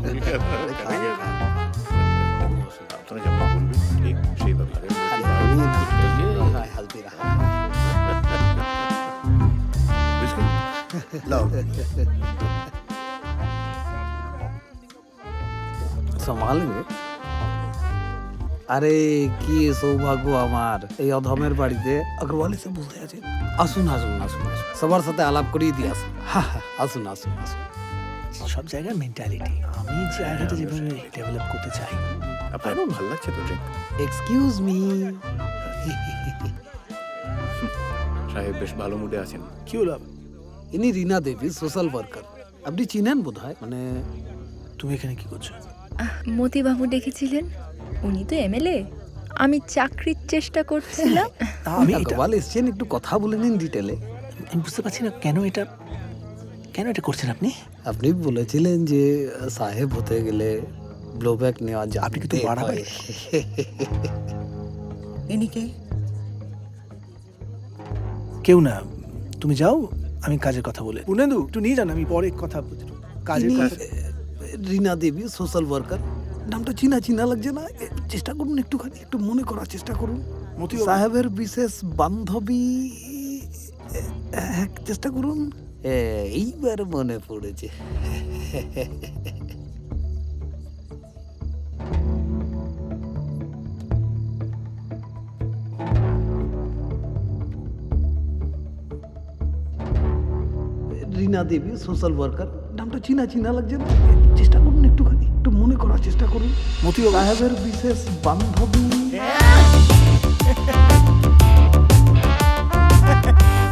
আপনারা যেমন বলবেন ঠিক সেইভাবে বুঝলেন? লাও। संभालेंगे। আরে কি সৌভাগ্য আমার এই অধমের বাড়িতে অগ্রওয়ালি সে বসে আছে। আসুন আসুন আসুন আসুন, সবার সাথে আলাপ করিয়ে দিয়ে আসুন। হ্যাঁ হ্যাঁ, আসুন আসুন আসুন। সব জায়গায় মেন্টালিটি, আমি জায়গাটা যেভাবে ডেভেলপ করতে চাই। আপনারও ভালো লাগছে তো ঠিক? Excuse me. সাহেব বেশ ভালো মুডে আছেন। কি হলো? ইনি রিনা দেবী, সোশ্যাল ওয়ার্কার। আপনি চিনেন বোধ হয়, মানে তুমি এখানে কি করছো? মতিবাবু ডেকেছিলেন, উনি তো এমএলএ, আমি চাকরির চেষ্টা করছিলাম। আমি এটা অগ্রওয়াল এসছেন, একটু কথা বলে নিন ডিটেলে। আমি বুঝতে পারছি না কেন এটা করছেন আপনি। আপনি বলেছিলেন যে সাহেব হতে গেলে ব্লোব্যাক নেওয়া যায়। আপনি কিন্তু বাড়াবাড়ি। ইনি কে? কেউ না, তুমি যাও, আমি কাজের কথা বলে। পুনেন্দু একটু নিয়ে যান, আমি পরে কথা কাজের ইনি, কথা। রিনা দেবী, সোশ্যাল ওয়ার্কার। নামটা চিনা চিনা লাগছে না? চেষ্টা করুন একটুখানি, একটু মনে করার চেষ্টা করুন। মতিবাবু। সাহেবের বিশেষ বান্ধবী। চেষ্টা করুন। এইবার মনে পড়েছে। রিনা দেবী, সোশ্যাল ওয়ার্কার। নামটা চিনা চিনা লাগছে না? চেষ্টা করুন একটুখানি, একটু মনে করার চেষ্টা করুন। মতিবাবু। সাহেবের বিশেষ বান্ধবী।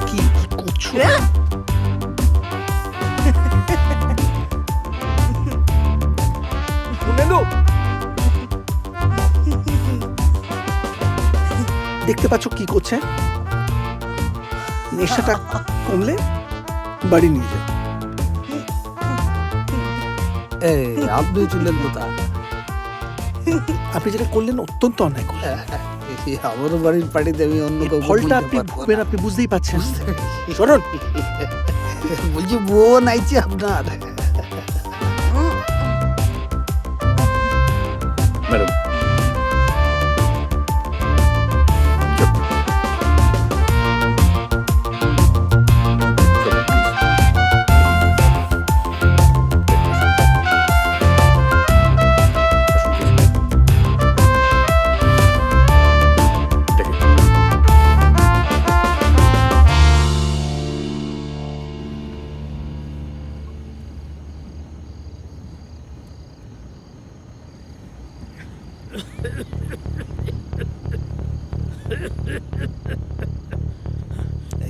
কি করছো? পুনেন্দু, দেখতে পাচ্ছ কি করছে? নেশাটা কমলে বাড়ি নিয়ে যাও। আপনি চুলেন কোথায়? আপনি যেটা করলেন অত্যন্ত অন্যায় করলেন। আমার বাড়ির পার্টিতে আমি অন্য কাউকে ফলটা বলতে আপনি পারবো ভুগবেন, না। আপনি বুঝতেই পাচ্ছেন। বুঝতে- শোনুন, বলছি বউ নাইছে আপনার। ম্যাডাম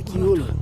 কি হলো?